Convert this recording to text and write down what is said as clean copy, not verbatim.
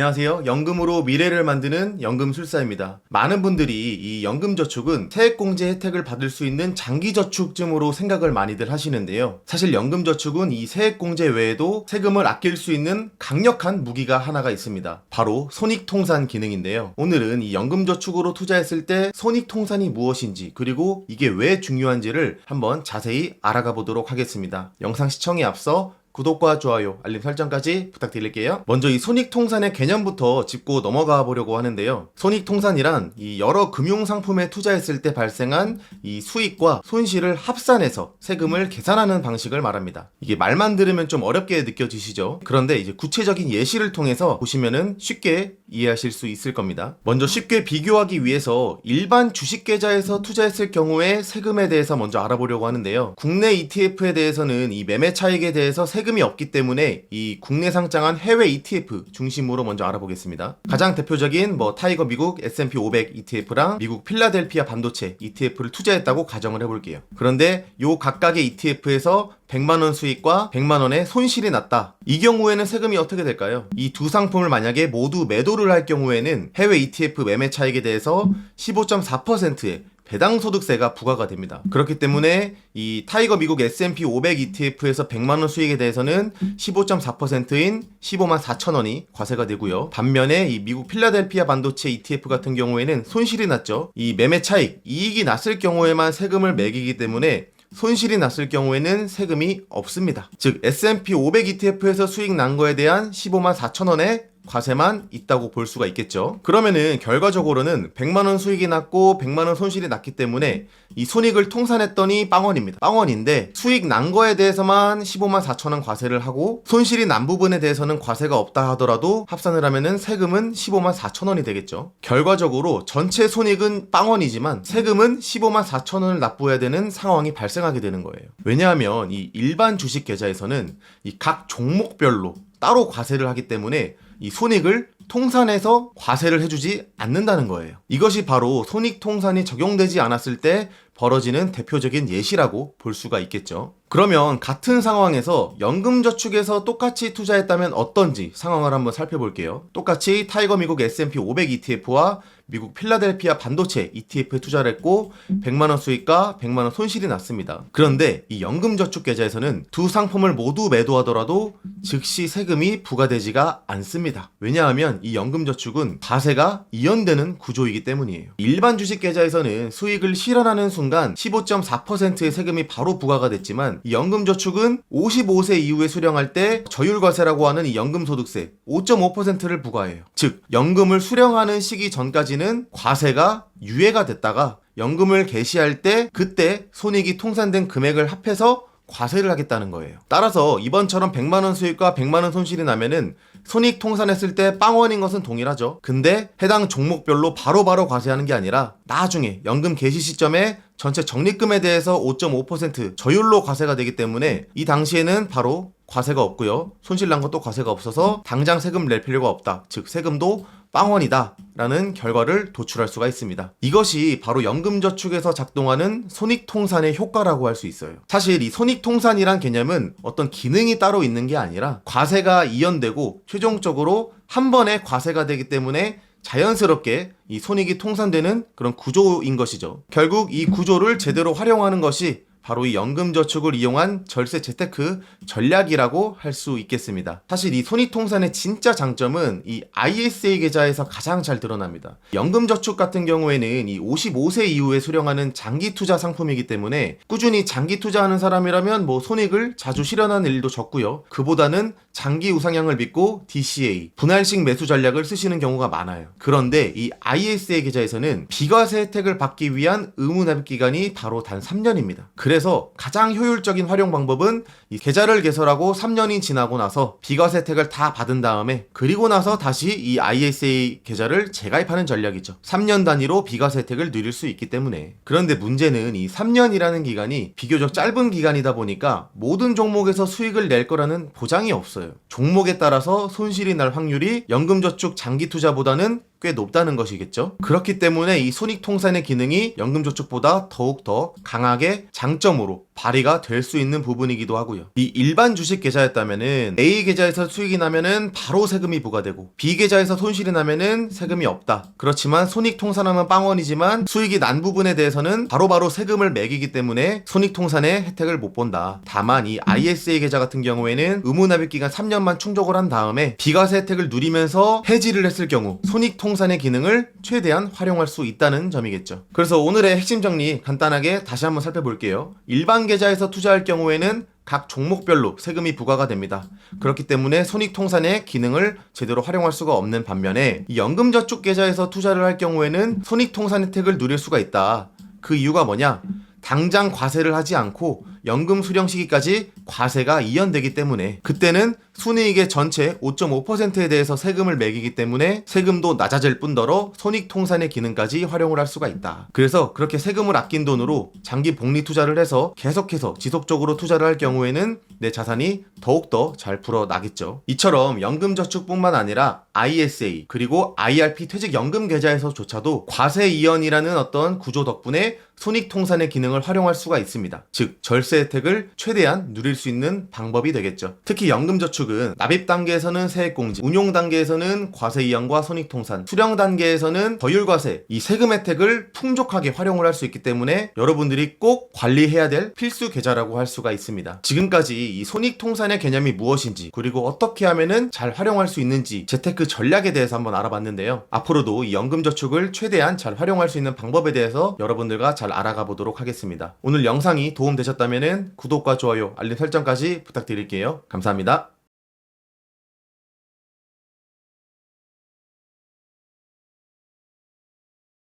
안녕하세요. 연금으로 미래를 만드는 연금술사입니다. 많은 분들이 이 연금저축은 세액공제 혜택을 받을 수 있는 장기저축쯤으로 생각을 많이들 하시는데요. 사실 연금저축은 이 세액공제 외에도 세금을 아낄 수 있는 강력한 무기가 하나가 있습니다. 바로 손익통산 기능인데요. 오늘은 이 연금저축으로 투자했을 때 손익통산이 무엇인지, 그리고 이게 왜 중요한지를 한번 자세히 알아가 보도록 하겠습니다. 영상 시청에 앞서 구독과 좋아요, 알림 설정까지 부탁드릴게요. 먼저 이 손익통산의 개념부터 짚고 넘어가 보려고 하는데요. 손익통산이란 이 여러 금융상품에 투자했을 때 발생한 이 수익과 손실을 합산해서 세금을 계산하는 방식을 말합니다. 이게 말만 들으면 좀 어렵게 느껴지시죠? 그런데 이제 구체적인 예시를 통해서 보시면은 쉽게 이해하실 수 있을 겁니다. 먼저 쉽게 비교하기 위해서 일반 주식 계좌에서 투자했을 경우에 세금에 대해서 먼저 알아보려고 하는데요. 국내 ETF에 대해서는 이 매매 차익에 대해서 세금이 없기 때문에 이 국내 상장한 해외 ETF 중심으로 먼저 알아보겠습니다. 가장 대표적인 타이거 미국 S&P 500 ETF랑 미국 필라델피아 반도체 ETF를 투자했다고 가정을 해볼게요. 그런데 요 각각의 ETF에서 100만원 수익과 100만원의 손실이 났다. 이 경우에는 세금이 어떻게 될까요? 이 두 상품을 만약에 모두 매도를 할 경우에는 해외 ETF 매매 차익에 대해서 15.4%의 배당소득세가 부과가 됩니다. 그렇기 때문에 이 타이거 미국 S&P 500 ETF에서 100만원 수익에 대해서는 15.4%인 15만 4천원이 과세가 되고요. 반면에 이 미국 필라델피아 반도체 ETF 같은 경우에는 손실이 났죠. 이 매매 차익, 이익이 났을 경우에만 세금을 매기기 때문에 손실이 났을 경우에는 세금이 없습니다. 즉 S&P 500 ETF에서 수익 난 거에 대한 15만 4천원의 과세만 있다고 볼 수가 있겠죠. 그러면은 결과적으로는 100만원 수익이 났고 100만원 손실이 났기 때문에 이 손익을 통산했더니 빵원입니다. 빵원인데 수익 난 거에 대해서만 15만 4천원 과세를 하고 손실이 난 부분에 대해서는 과세가 없다 하더라도 합산을 하면은 세금은 15만 4천원이 되겠죠. 결과적으로 전체 손익은 빵원이지만 세금은 15만 4천원을 납부해야 되는 상황이 발생하게 되는 거예요. 왜냐하면 이 일반 주식 계좌에서는 이 각 종목별로 따로 과세를 하기 때문에 이 손익을 통산해서 과세를 해주지 않는다는 거예요. 이것이 바로 손익통산이 적용되지 않았을 때 벌어지는 대표적인 예시라고 볼 수가 있겠죠. 그러면 같은 상황에서 연금저축에서 똑같이 투자했다면 어떤지 상황을 한번 살펴볼게요. 똑같이 타이거 미국 S&P 500 ETF와 미국 필라델피아 반도체 ETF에 투자를 했고 100만원 수익과 100만원 손실이 났습니다. 그런데 이 연금저축 계좌에서는 두 상품을 모두 매도하더라도 즉시 세금이 부과되지가 않습니다. 왜냐하면 이 연금저축은 과세가 이연되는 구조이기 때문이에요. 일반 주식 계좌에서는 수익을 실현하는 순간 15.4%의 세금이 바로 부과가 됐지만 이 연금저축은 55세 이후에 수령할 때 저율과세라고 하는 이 연금소득세 5.5%를 부과해요. 즉 연금을 수령하는 시기 전까지는 과세가 유예가 됐다가 연금을 개시할 때 그때 손익이 통산된 금액을 합해서 과세를 하겠다는 거예요. 따라서 이번처럼 100만원 수익과 100만원 손실이 나면은 손익 통산했을 때 빵원인 것은 동일하죠. 근데 해당 종목별로 바로바로 과세하는 게 아니라 나중에 연금 개시 시점에 전체 적립금에 대해서 5.5% 저율로 과세가 되기 때문에 이 당시에는 바로 과세가 없고요. 손실 난 것도 과세가 없어서 당장 세금 낼 필요가 없다. 즉 세금도 빵원이다 라는 결과를 도출할 수가 있습니다. 이것이 바로 연금저축에서 작동하는 손익통산의 효과라고 할 수 있어요. 사실 이 손익통산이란 개념은 어떤 기능이 따로 있는 게 아니라 과세가 이연되고 최종적으로 한 번에 과세가 되기 때문에 자연스럽게 이 손익이 통산되는 그런 구조인 것이죠. 결국 이 구조를 제대로 활용하는 것이 바로 이 연금저축을 이용한 절세 재테크 전략이라고 할 수 있겠습니다. 사실 이 손익통산의 진짜 장점은 이 ISA 계좌에서 가장 잘 드러납니다. 연금저축 같은 경우에는 이 55세 이후에 수령하는 장기투자 상품이기 때문에 꾸준히 장기투자하는 사람이라면 손익을 자주 실현하는 일도 적고요. 그보다는 장기 우상향을 믿고 DCA, 분할식 매수 전략을 쓰시는 경우가 많아요. 그런데 이 ISA 계좌에서는 비과세 혜택을 받기 위한 의무납입 기간이 바로 단 3년입니다. 그래서 가장 효율적인 활용 방법은 이 계좌를 개설하고 3년이 지나고 나서 비과세 혜택을 다 받은 다음에 그리고 나서 다시 이 ISA 계좌를 재가입하는 전략이죠. 3년 단위로 비과세 혜택을 누릴 수 있기 때문에. 그런데 문제는 이 3년이라는 기간이 비교적 짧은 기간이다 보니까 모든 종목에서 수익을 낼 거라는 보장이 없어요. 종목에 따라서 손실이 날 확률이 연금저축 장기 투자보다는 꽤 높다는 것이겠죠. 그렇기 때문에 이 손익통산의 기능이 연금저축보다 더욱 더 강하게 장점으로 발휘가 될 수 있는 부분이기도 하고요. 이 일반 주식 계좌였다면은 A 계좌에서 수익이 나면은 바로 세금이 부과되고 B 계좌에서 손실이 나면은 세금이 없다. 그렇지만 손익통산하면 빵원이지만 수익이 난 부분에 대해서는 바로바로 세금을 매기기 때문에 손익통산의 혜택을 못 본다. 다만 이 ISA 계좌 같은 경우에는 의무납입 기간 3년만 충족을 한 다음에 비과세 혜택을 누리면서 해지를 했을 경우 손익통산의 기능을 최대한 활용할 수 있다는 점이겠죠. 그래서 오늘의 핵심 정리 간단하게 다시 한번 살펴볼게요. 일반 계좌에서 투자할 경우에는 각 종목별로 세금이 부과가 됩니다. 그렇기 때문에 손익통산의 기능을 제대로 활용할 수가 없는 반면에 이 연금저축 계좌에서 투자를 할 경우에는 손익통산 혜택을 누릴 수가 있다. 그 이유가 뭐냐? 당장 과세를 하지 않고 연금 수령 시기까지 과세가 이연되기 때문에 그때는 순이익의 전체 5.5%에 대해서 세금을 매기기 때문에 세금도 낮아질 뿐더러 손익통산의 기능까지 활용을 할 수가 있다. 그래서 그렇게 세금을 아낀 돈으로 장기 복리 투자를 해서 계속해서 지속적으로 투자를 할 경우에는 내 자산이 더욱더 잘 풀어나겠죠. 이처럼 연금저축뿐만 아니라 ISA 그리고 IRP 퇴직연금 계좌에서조차도 과세 이연이라는 어떤 구조 덕분에 손익통산의 기능을 활용할 수가 있습니다. 즉 절세 혜택을 최대한 누릴 수 있는 방법이 되겠죠. 특히 연금저축은 납입 단계에서는 세액공제, 운용 단계에서는 과세 이연과 손익통산, 수령 단계에서는 저율과세, 이 세금 혜택을 풍족하게 활용을 할 수 있기 때문에 여러분들이 꼭 관리해야 될 필수 계좌라고 할 수가 있습니다. 지금까지 이 손익통산의 개념이 무엇인지 그리고 어떻게 하면은 잘 활용할 수 있는지 재테크 전략에 대해서 한번 알아봤는데요. 앞으로도 이 연금저축을 최대한 잘 활용할 수 있는 방법에 대해서 여러분들과 잘 알아가 보도록 하겠습니다. 오늘 영상이 도움되셨다면 구독과 좋아요, 알림 설정까지 부탁드릴게요. 감사합니다.